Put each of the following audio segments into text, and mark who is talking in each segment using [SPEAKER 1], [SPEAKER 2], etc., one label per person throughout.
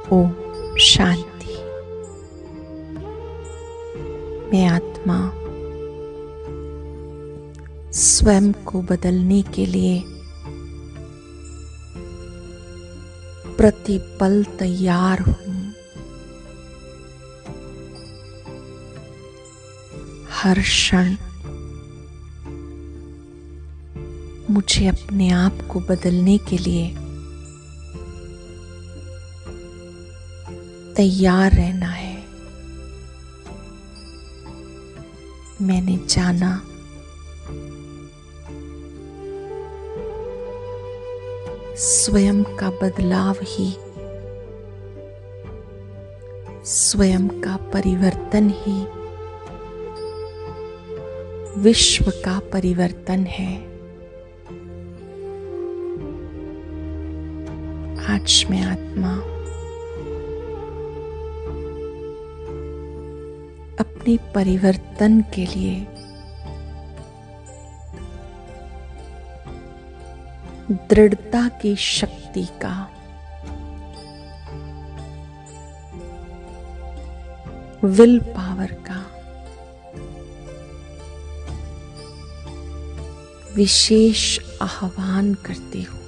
[SPEAKER 1] ओम शांति। मैं आत्मा स्वयं को बदलने के लिए प्रतिपल तैयार हूं। हर क्षण मुझे अपने आप को बदलने के लिए तैयार रहना है। मैंने जाना स्वयं का बदलाव ही, स्वयं का परिवर्तन ही विश्व का परिवर्तन है। आज मैं आत्मा अपने परिवर्तन के लिए दृढ़ता की शक्ति का विल पावर का विशेष आह्वान करती हूं।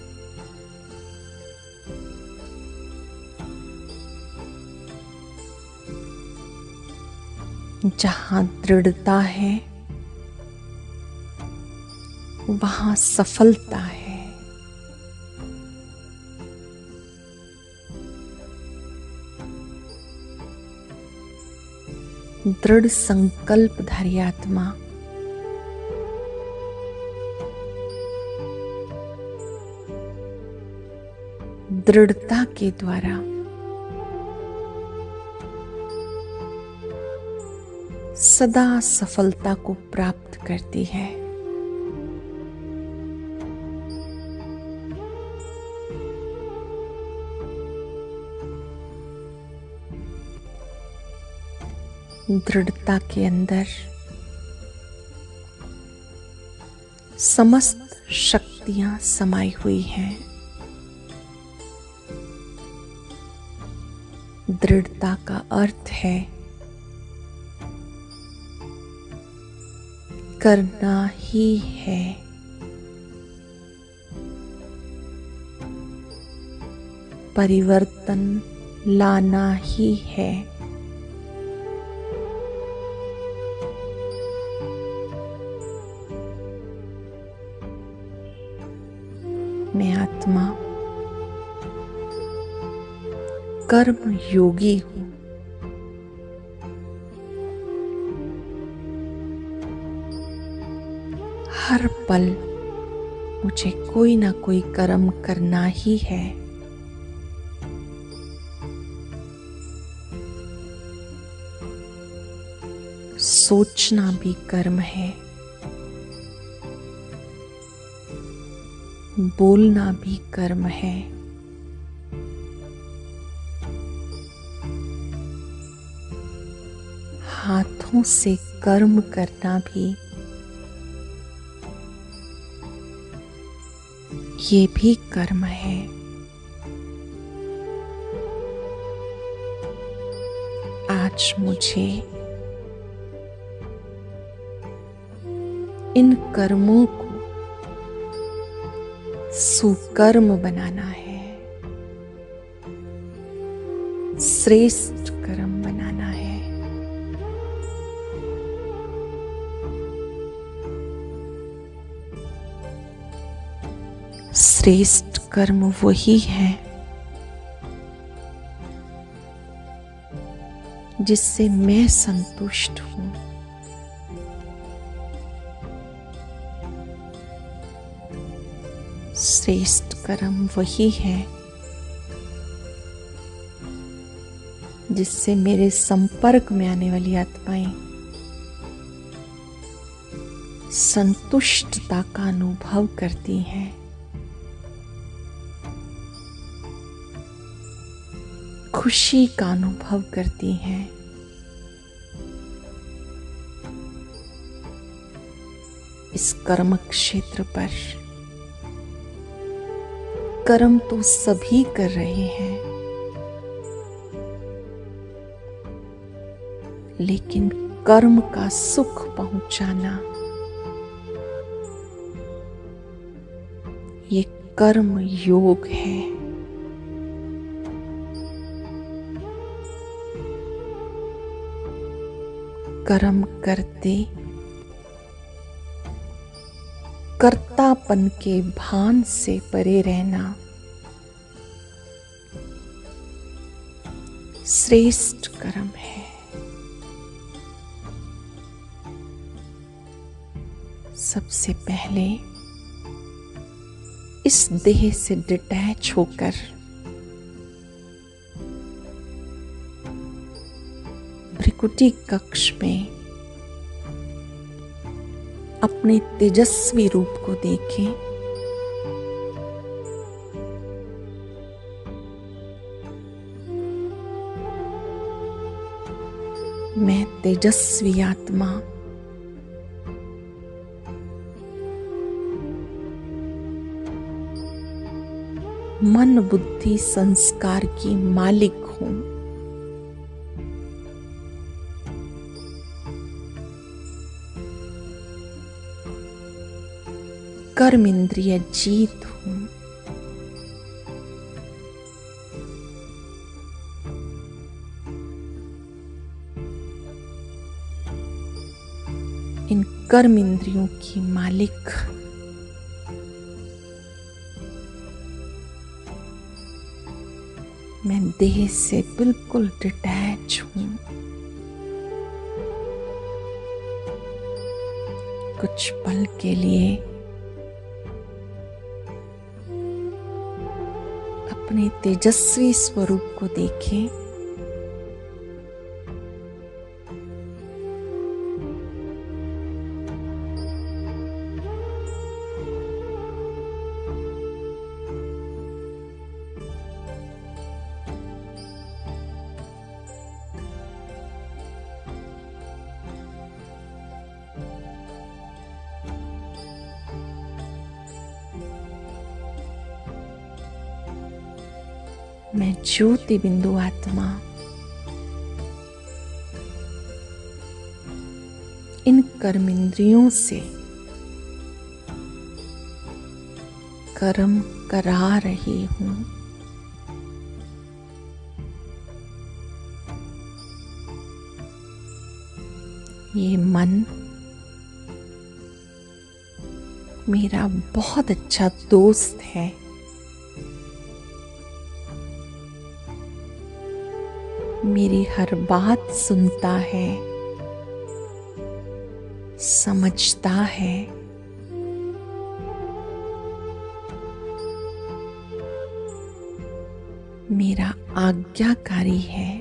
[SPEAKER 1] जहां दृढ़ता है वहां सफलता है। दृढ़ संकल्पधारी आत्मा दृढ़ता के द्वारा सदा सफलता को प्राप्त करती है। दृढ़ता के अंदर समस्त शक्तियां समाई हुई हैं। दृढ़ता का अर्थ है करना ही है। परिवर्तन लाना ही है। मैं आत्मा कर्म योगी हूं। हर पल मुझे कोई ना कोई कर्म करना ही है। सोचना भी कर्म है, बोलना भी कर्म है। हाथों से कर्म करना भी ये भी कर्म है। आज मुझे इन कर्मों को सुकर्म बनाना है, श्रेष्ठ कर्म बनाना है। श्रेष्ठ कर्म वही है जिससे मैं संतुष्ट हूं। श्रेष्ठ कर्म वही है जिससे मेरे संपर्क में आने वाली आत्माएं संतुष्टता का अनुभव करती हैं, खुशी का अनुभव करती हैं। इस कर्म क्षेत्र पर कर्म तो सभी कर रहे हैं, लेकिन कर्म का सुख पहुंचाना, ये कर्म योग है। कर्म करते कर्तापन के भान से परे रहना श्रेष्ठ कर्म है। सबसे पहले इस देह से डिटैच होकर भृकुटी कक्ष में अपने तेजस्वी रूप को देखें। मैं तेजस्वी आत्मा मन बुद्धि संस्कार की मालिक हूं। कर्म इंद्रिय जीत हूं। इन कर्म इंद्रियों की मालिक मैं देह से बिल्कुल डिटैच हूं। कुछ पल के लिए अपने तेजस्वी स्वरूप को देखें। मैं ज्योति बिंदु आत्मा इन कर्मेंद्रियों से कर्म करा रही हूं। ये मन मेरा बहुत अच्छा दोस्त है। मेरी हर बात सुनता है, समझता है। मेरा आज्ञाकारी है।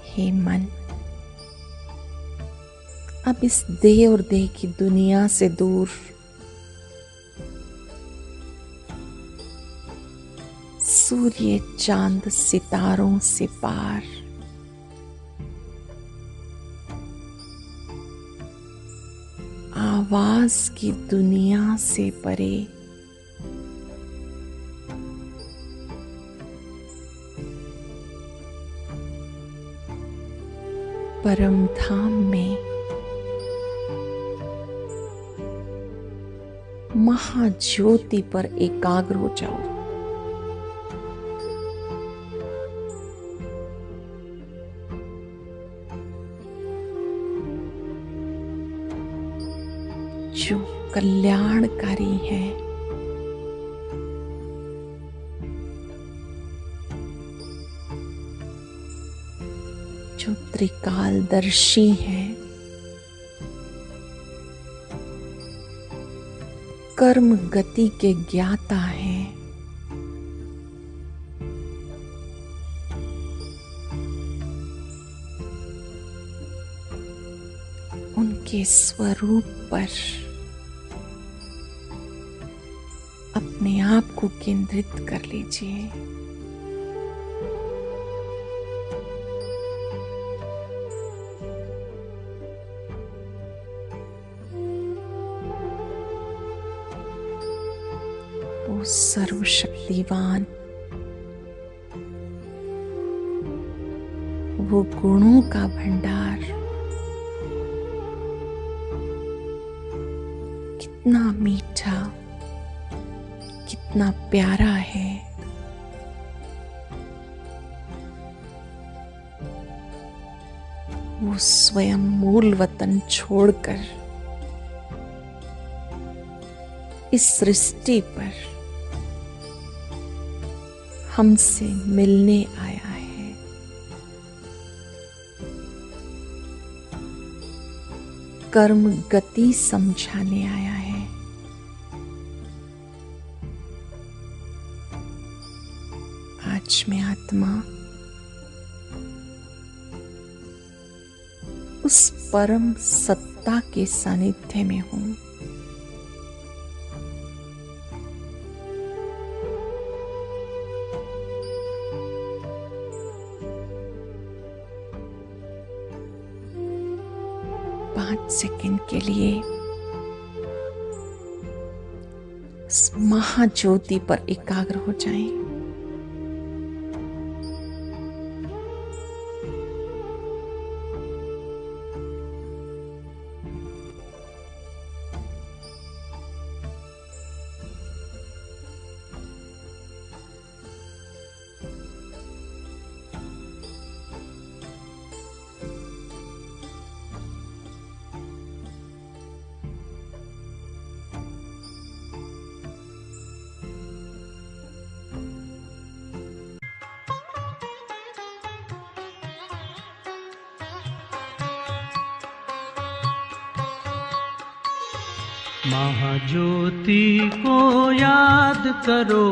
[SPEAKER 1] हे मन, अब इस देह और देह की दुनिया से दूर सूर्य चांद सितारों से पार आवाज की दुनिया से परे परम धाम में महाज्योति पर एकाग्र हो जाओ। जो कल्याणकारी है, जो त्रिकालदर्शी है, कर्म गति के ज्ञाता हैं। उनके स्वरूप पर अपने आप को केंद्रित कर लीजिए। सर्वशक्तिवान, वो गुणों का भंडार कितना मीठा, कितना प्यारा है। वो स्वयं मूल वतन छोड़कर इस सृष्टि पर हमसे मिलने आया है। कर्म गति समझाने आया है। आज मैं आत्मा उस परम सत्ता के सानिध्य में हूं। पांच सेकंड के लिए इस महाज्योति पर एकाग्र हो जाएं।
[SPEAKER 2] महाज्योति को याद करो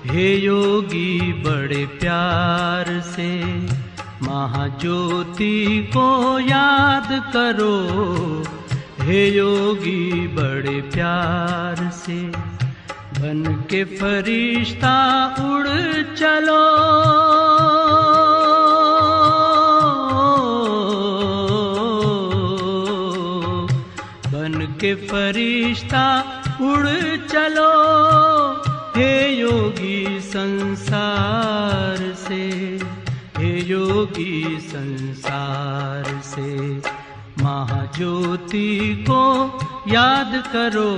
[SPEAKER 2] हे योगी बड़े प्यार से। महाज्योति को याद करो हे योगी बड़े प्यार से। बन के फरिश्ता उड़ चलो के फरिश्ता उड़ चलो हे योगी संसार से। हे योगी संसार से। महाज्योति को याद करो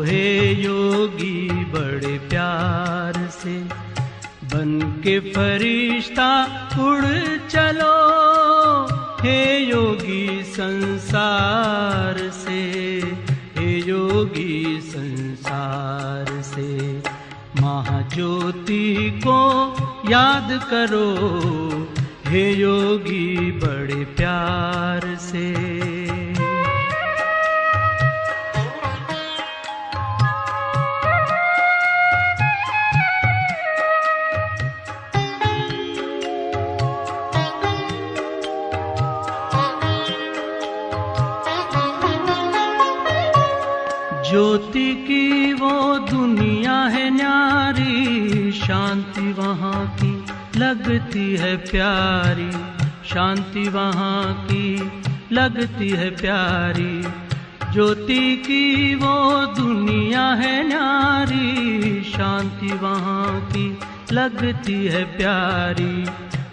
[SPEAKER 2] हे योगी बड़े प्यार से। बन के फरिश्ता उड़ चलो हे योगी संसार से। हे योगी संसार से। महाज्योति को याद करो हे योगी बड़े प्यार से। ज्योति की वो दुनिया है न्यारी, शांति वहाँ की लगती है प्यारी। शांति वहाँ की लगती है प्यारी। ज्योति की वो दुनिया है न्यारी, शांति वहाँ की लगती है प्यारी।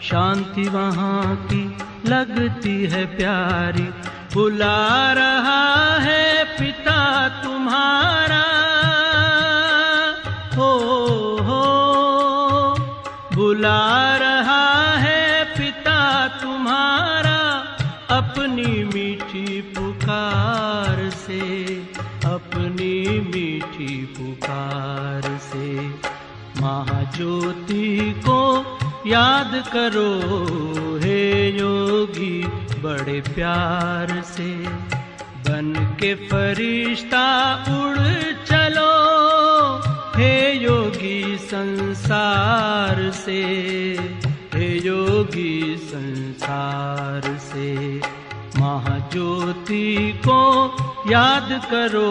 [SPEAKER 2] शांति वहाँ की लगती है प्यारी। बुला रहा है पिता तुम्हारा हो, बुला रहा है पिता तुम्हारा अपनी मीठी पुकार से। अपनी मीठी पुकार से। महाज्योति को याद करो हे योगी बड़े प्यार से। बन के फरिश्ता उड़ चलो हे योगी संसार से। हे योगी संसार से। महाज्योति को याद करो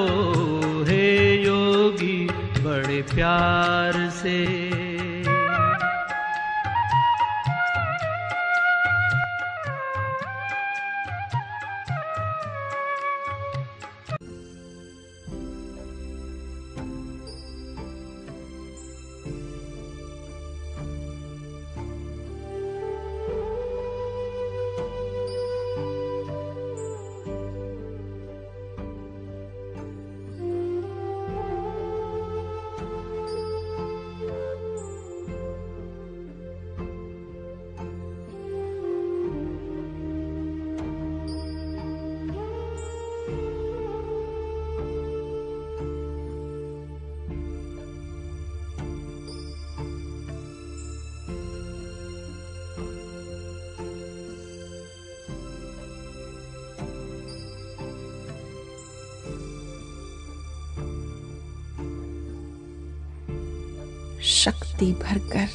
[SPEAKER 2] हे योगी बड़े प्यार से।
[SPEAKER 1] शक्ति भरकर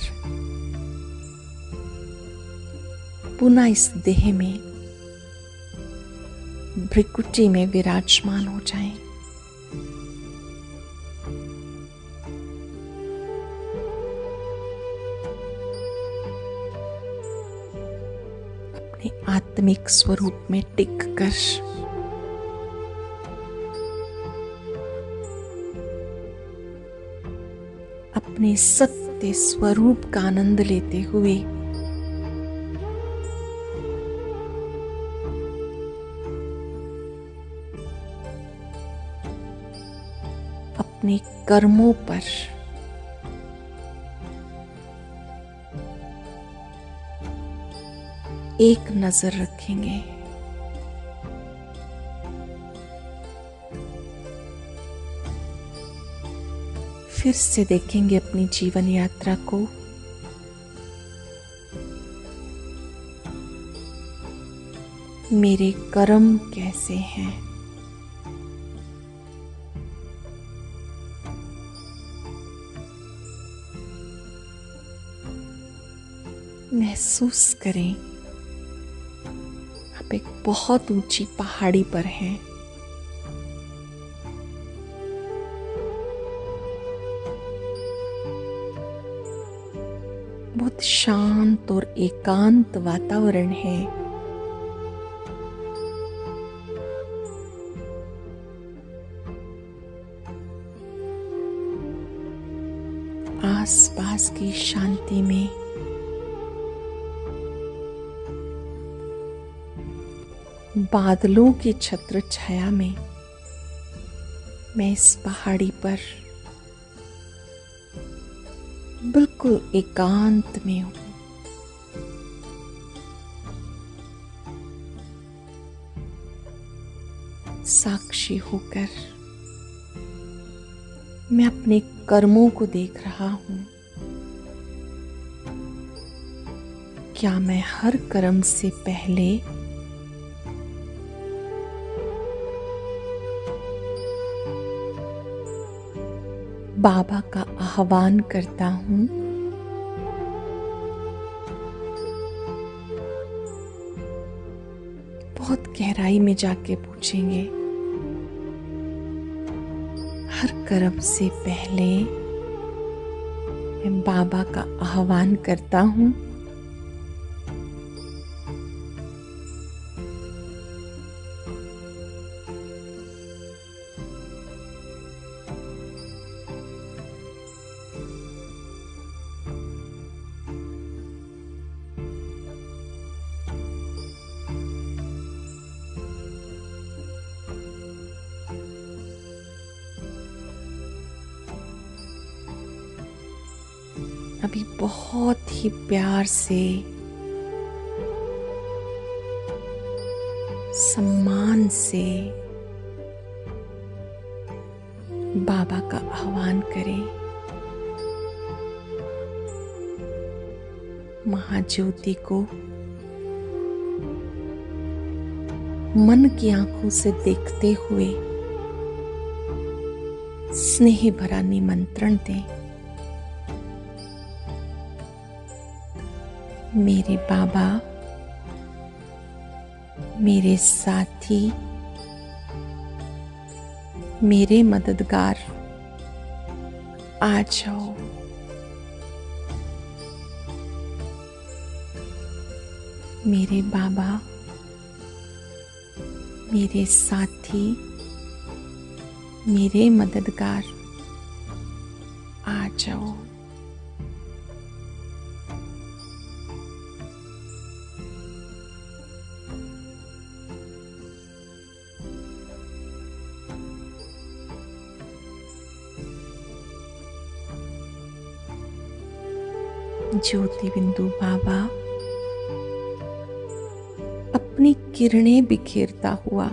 [SPEAKER 1] पुनः इस देह में भ्रिकुटी में विराजमान हो जाएं। अपने आत्मिक स्वरूप में टिक कर अपने सत्य स्वरूप का आनंद लेते हुए अपने कर्मों पर एक नजर रखेंगे। फिर से देखेंगे अपनी जीवन यात्रा को। मेरे कर्म कैसे हैं? महसूस करें आप एक बहुत ऊंची पहाड़ी पर हैं। बहुत शांत और एकांत वातावरण है। आसपास की शांति में बादलों की छत्र छाया में मैं इस पहाड़ी पर बिल्कुल एकांत में हूं। साक्षी होकर मैं अपने कर्मों को देख रहा हूं। क्या मैं हर कर्म से पहले बाबा का आह्वान करता हूं? बहुत गहराई में जाके पूछेंगे। हर कर्म से पहले मैं बाबा का आह्वान करता हूं। अभी बहुत ही प्यार से, सम्मान से बाबा का आह्वान करें। महाज्योति को मन की आंखों से देखते हुए स्नेह भरा निमंत्रण दें। मेरे बाबा, मेरे साथी, मेरे मददगार, आ जाओ। मेरे बाबा, मेरे साथी, मेरे मददगार, आ जाओ। ज्योति बिंदु बाबा अपनी किरणें बिखेरता हुआ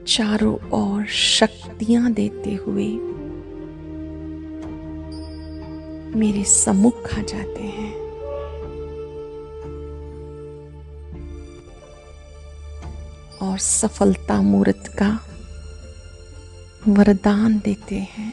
[SPEAKER 1] चारों ओर शक्तियां देते हुए मेरे सम्मुख आ जाते हैं। और सफलता मूर्त का वरदान देते हैं।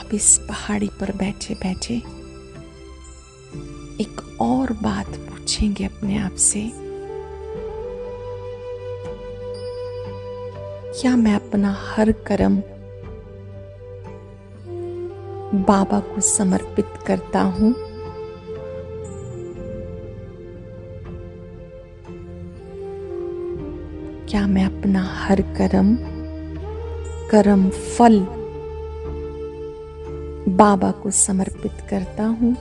[SPEAKER 1] अब इस पहाड़ी पर बैठे बैठे एक और बात पूछेंगे अपने आप से, क्या मैं अपना हर कर्म बाबा को समर्पित करता हूं? क्या मैं अपना हर कर्म फल बाबा को समर्पित करता हूं?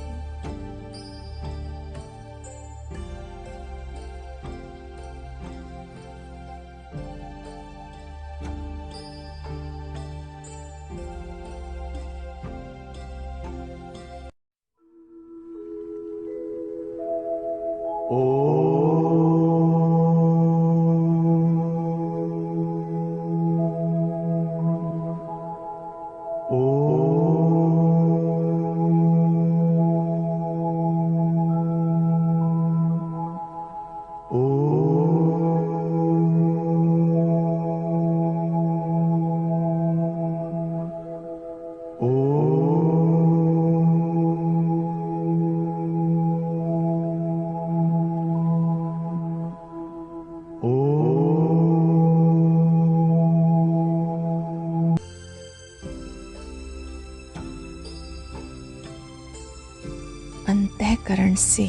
[SPEAKER 1] अंतःकरण से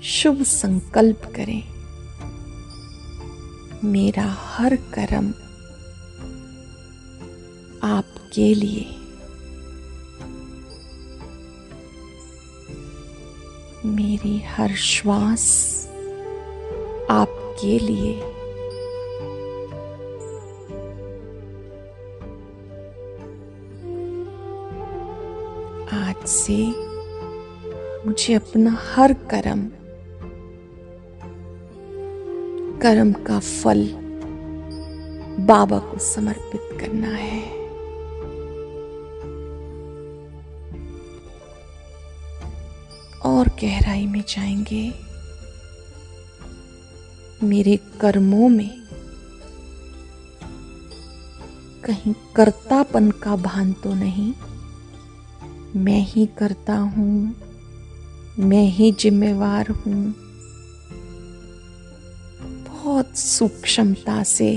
[SPEAKER 1] शुभ संकल्प करें, मेरा हर कर्म आपके लिए, मेरी हर श्वास आपके लिए, आज से मुझे अपना हर कर्म का फल बाबा को समर्पित करना है। और गहराई में जाएंगे। मेरे कर्मों में कहीं कर्तापन का भान तो नहीं। मैं ही करता हूँ, मैं ही जिम्मेवार हूँ। बहुत सूक्ष्मता से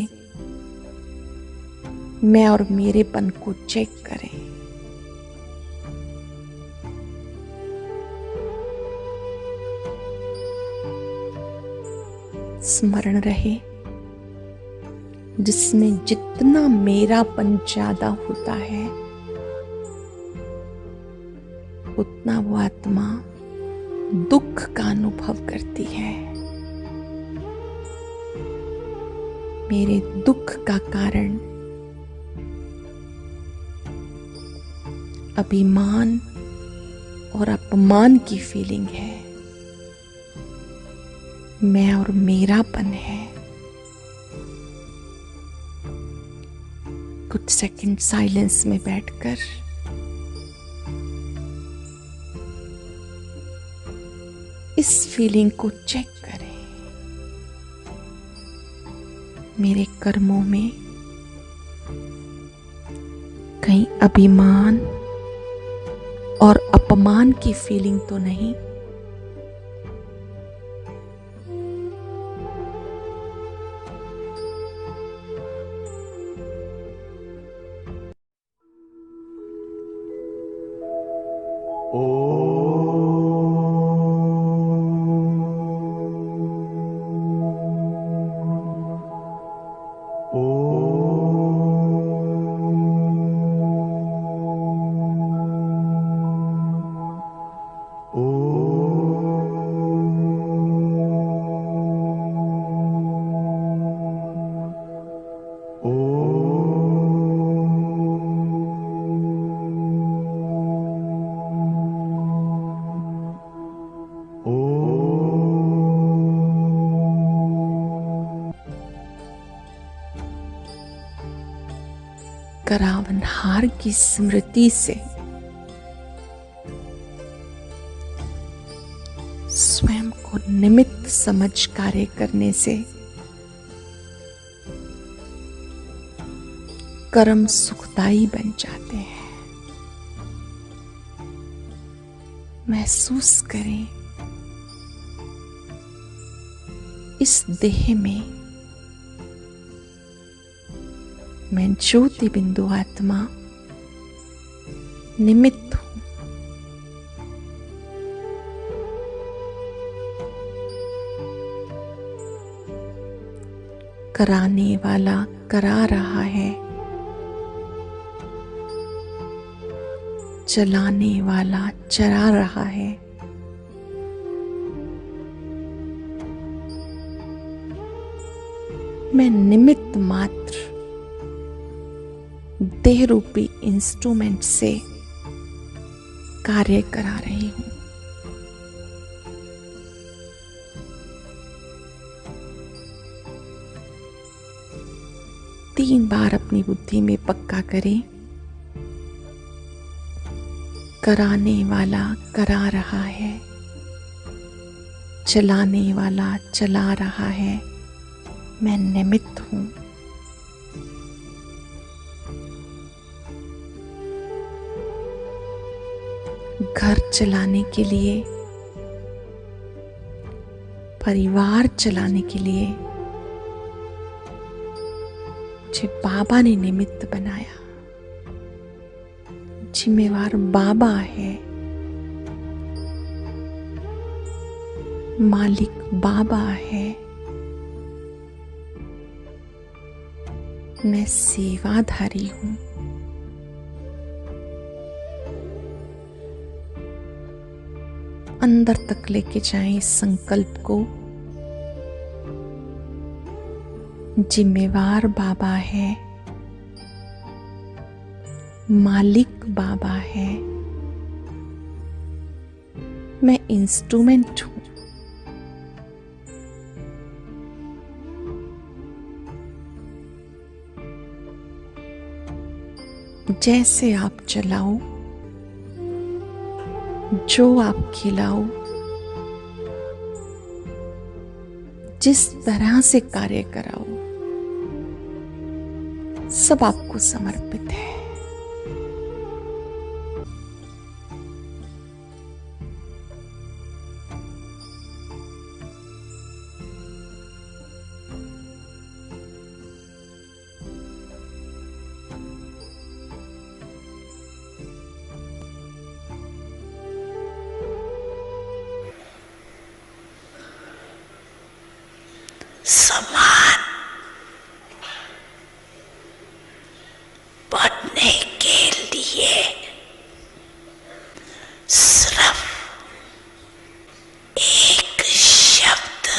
[SPEAKER 1] मैं और मेरेपन को चेक करें। स्मरण रहे, जिसमें जितना मेरापन ज्यादा होता है उतना वो आत्मा दुख का अनुभव करती है। मेरे दुख का कारण अभिमान और अपमान की फीलिंग है। मैं और मेरापन है। कुछ सेकंड साइलेंस में बैठकर इस फीलिंग को चेक करें। मेरे कर्मों में कहीं अभिमान और अपमान की फीलिंग तो नहीं। करावनहार की स्मृति से स्वयं को निमित्त समझ कार्य करने से कर्म सुखदायी बन जाते हैं। महसूस करें, इस देह में मैं ज्योति बिंदु आत्मा निमित्त हूं। कराने वाला करा रहा है, चलाने वाला चला रहा है। मैं निमित्त मात्र देह रूपी इंस्ट्रूमेंट से कार्य करा रही हूं। तीन बार अपनी बुद्धि में पक्का करें। कराने वाला करा रहा है, चलाने वाला चला रहा है। मैं निमित्त हूं। घर चलाने के लिए, परिवार चलाने के लिए मुझे बाबा ने निमित्त बनाया। जिम्मेवार बाबा है, मालिक बाबा है। मैं सेवाधारी हूं। अंदर तक लेके जाएं इस संकल्प को। जिम्मेवार बाबा है, मालिक बाबा है। मैं इंस्ट्रूमेंट हूं। जैसे आप चलाओ, जो आप खिलाओ, जिस तरह से कार्य कराओ, सब आपको समर्पित है।
[SPEAKER 3] समान पढ़ने के लिए सिर्फ एक शब्द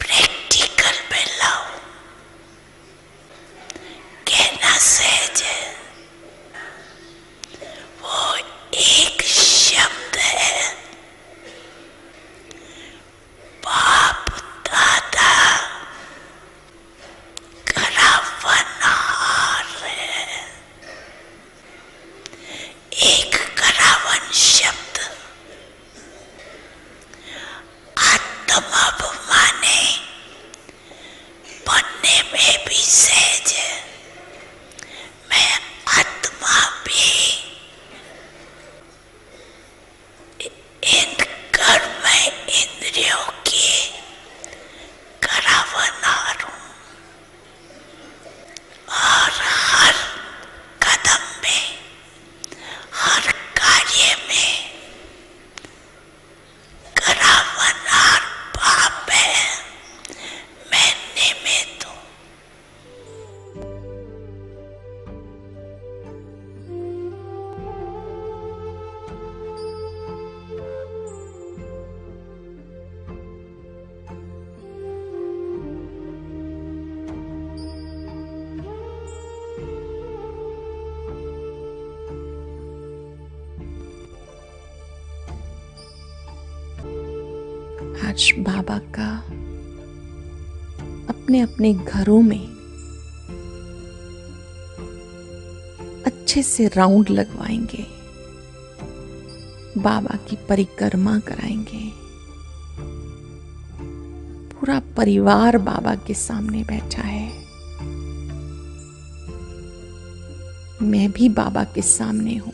[SPEAKER 3] प्रैक्टिकल में लाओ। कहना सहज है, वो एक शब्द है, बाप दादा करावनहार है। एक करावन शब्द आत्माभिमाने बनने में भी सहज है। मैं आत्मा भी इन कर्म इंद्रियों की करावनहार हूं और हर कदम में, हर कार्य में करावनहार बाप है। मैं निमित्त हूं।
[SPEAKER 1] आज बाबा का अपने अपने घरों में अच्छे से राउंड लगवाएंगे, बाबा की परिक्रमा कराएंगे। पूरा परिवार बाबा के सामने बैठा है। मैं भी बाबा के सामने हूं।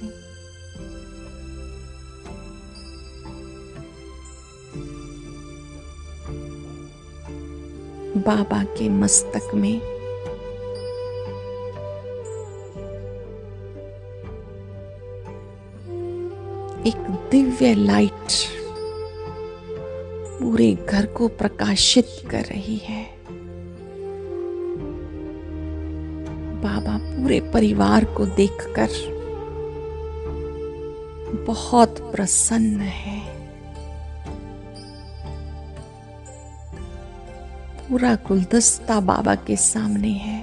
[SPEAKER 1] बाबा के मस्तक में एक दिव्य लाइट पूरे घर को प्रकाशित कर रही है। बाबा पूरे परिवार को देखकर बहुत प्रसन्न है। पूरा गुलदस्ता बाबा के सामने है।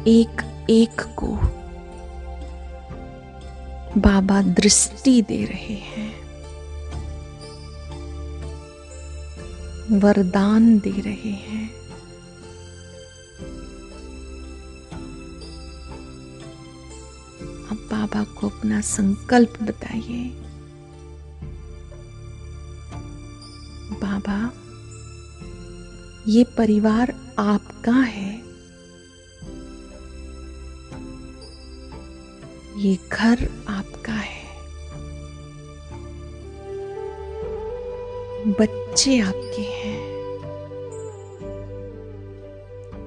[SPEAKER 1] एक एक को बाबा दृष्टि दे रहे हैं, वरदान दे रहे हैं। अब बाबा को अपना संकल्प बताइए। बाबा, ये परिवार आपका है, ये घर आपका है, बच्चे आपके हैं।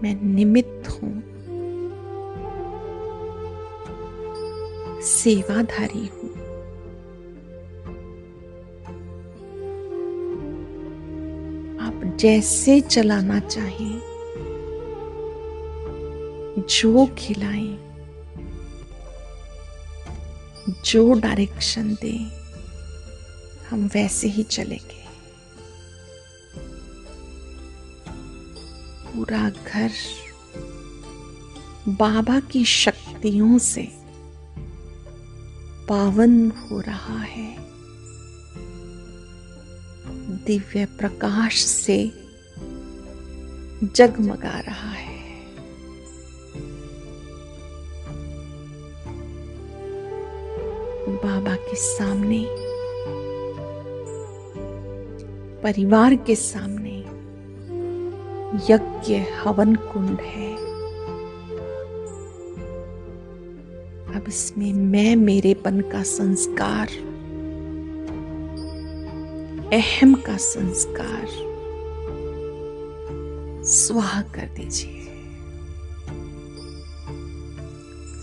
[SPEAKER 1] मैं निमित्त हूं, सेवाधारी हूं। जैसे चलाना चाहें, जो खिलाएं, जो डायरेक्शन दें, हम वैसे ही चलेंगे। पूरा घर बाबा की शक्तियों से पावन हो रहा है। दिव्य प्रकाश से जगमगा रहा है। बाबा के सामने परिवार के सामने यज्ञ हवन कुंड है। अब इसमें मैं मेरेपन का संस्कार, अहम का संस्कार स्वाहा कर दीजिए।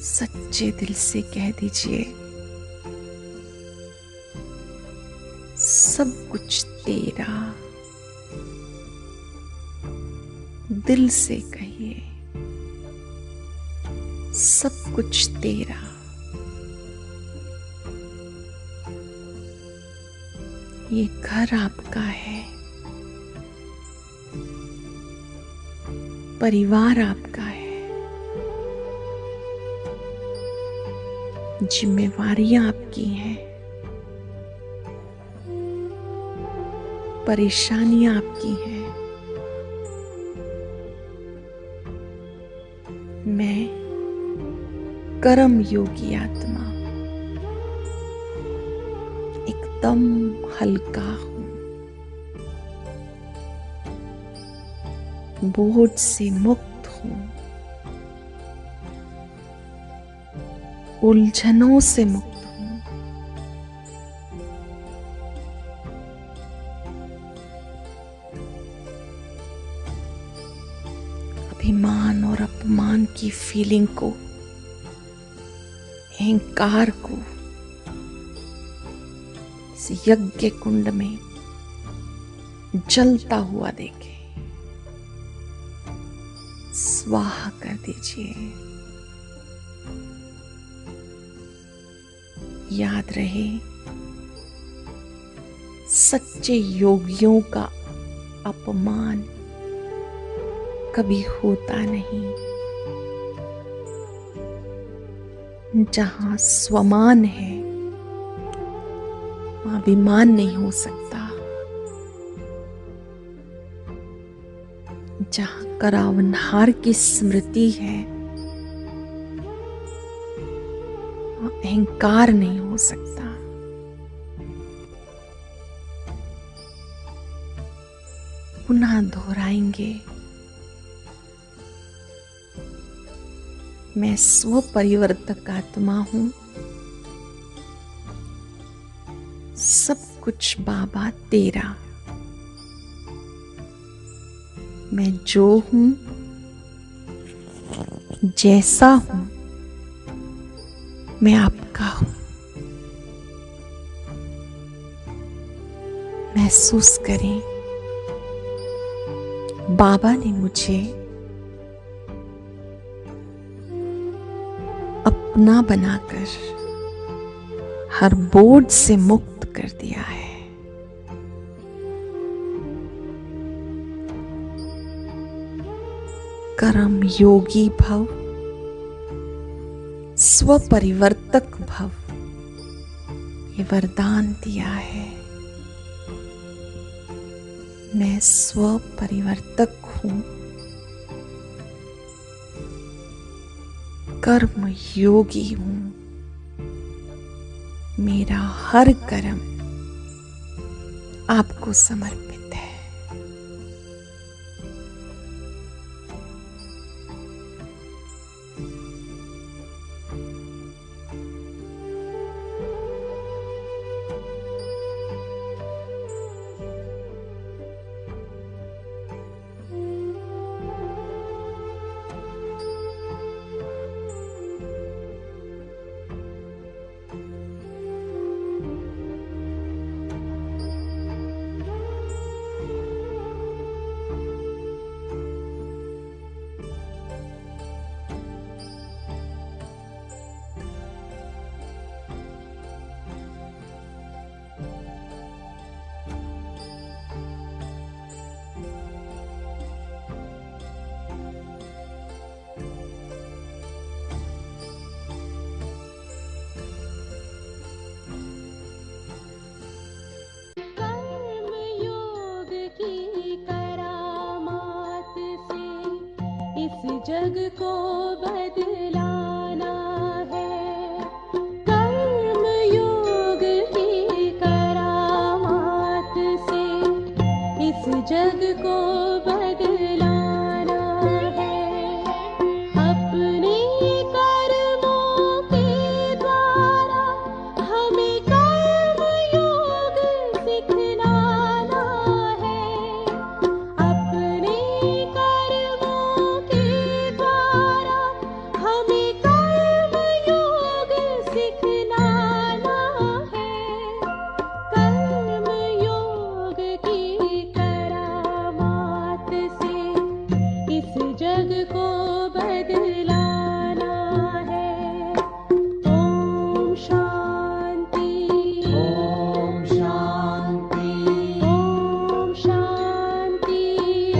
[SPEAKER 1] सच्चे दिल से कह दीजिए, सब कुछ तेरा। दिल से कहिए, सब कुछ तेरा। ये घर आपका है, परिवार आपका है, जिम्मेवारियां आपकी हैं, परेशानियां आपकी हैं। मैं कर्म योगी आत्मा एकदम हल्का हूं, बोझ से मुक्त हूं, उलझनों से मुक्त हूं। अभिमान और अपमान की फीलिंग को, अहंकार को इस यज्ञ कुंड में जलता हुआ देखें, स्वाहा कर दीजिए। याद रहे, सच्चे योगियों का अपमान कभी होता नहीं। जहां स्वमान है वहां अभिमान नहीं हो सकता। जहां करावनहार की स्मृति है वहां अहंकार नहीं हो सकता। पुनः दोहराएंगे, मैं स्वपरिवर्तक आत्मा हूं, सब कुछ बाबा तेरा। मैं जो हूं, जैसा हूं, मैं आपका हूं। महसूस करें, बाबा ने मुझे अपना बनाकर हर बोझ से मुक्त कर दिया है। कर्म योगी भव, स्वपरिवर्तक भव, ये वरदान दिया है। मैं स्वपरिवर्तक हूं, कर्म योगी हूं। मेरा हर कर्म आपको समर्पित है।
[SPEAKER 4] जग को बदलाना है। कर्म योग की करामात से जग को बदलाना है। अपने कर्मों के द्वारा हमें कर्म योग सिखलाना है। अपने कर्मों के द्वारा हमें कर्म योग सिखलाना है। कर्म योग की करामात से इस जग को बदलाना है। ओम शांति,
[SPEAKER 5] ओम शांति,
[SPEAKER 4] ओम शांति,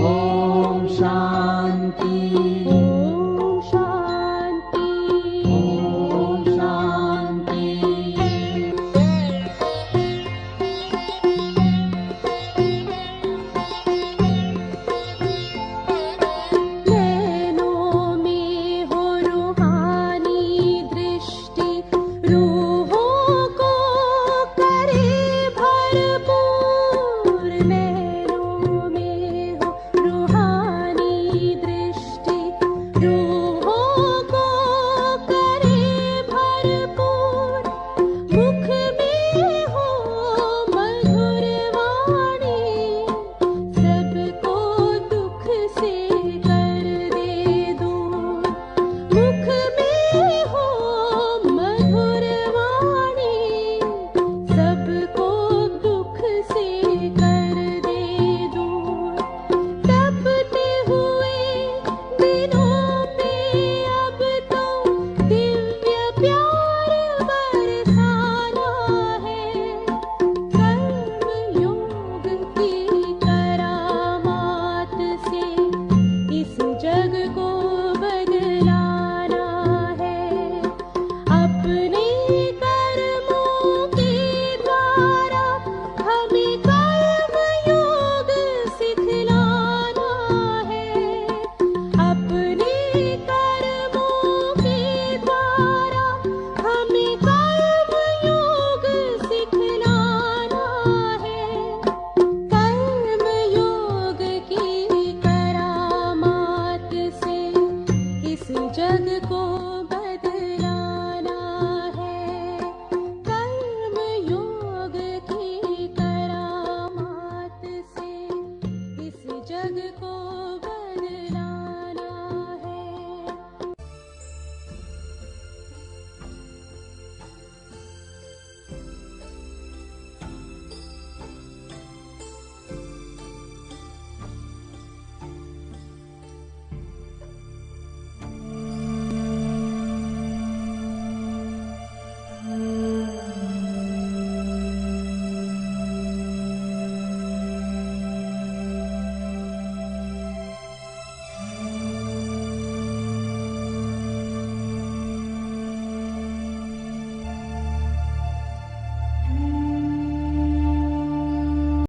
[SPEAKER 5] ओम शांति,
[SPEAKER 4] ओम शांति,
[SPEAKER 5] ओम शांति।
[SPEAKER 4] नैनों में हो रूहानी दृष्टि, रूहों को करे भरपूर। नैनों में हो रूहानी दृष्टि, रूहों को करे भरपूर। मुख में हो मधुर वाणी, सबको दुख से कर दे दूर। मुख में हो मधुर वाणी, सबको दुख से कर दे दूर। तपते हुए दिनों पे अब तो दिव्य प्यार बरसाना है। कर्म योग की करामात से इस जग को बदलाना है। अपने कर्मों के द्वारा हमें कर्म योग सिखलाना है। अपने कर्मों के द्वारा हमें कर्म योग सिखलाना है। कर्म योग की करामात से इस जग को बदलाना है। कर्म योग की करामात से इस जग को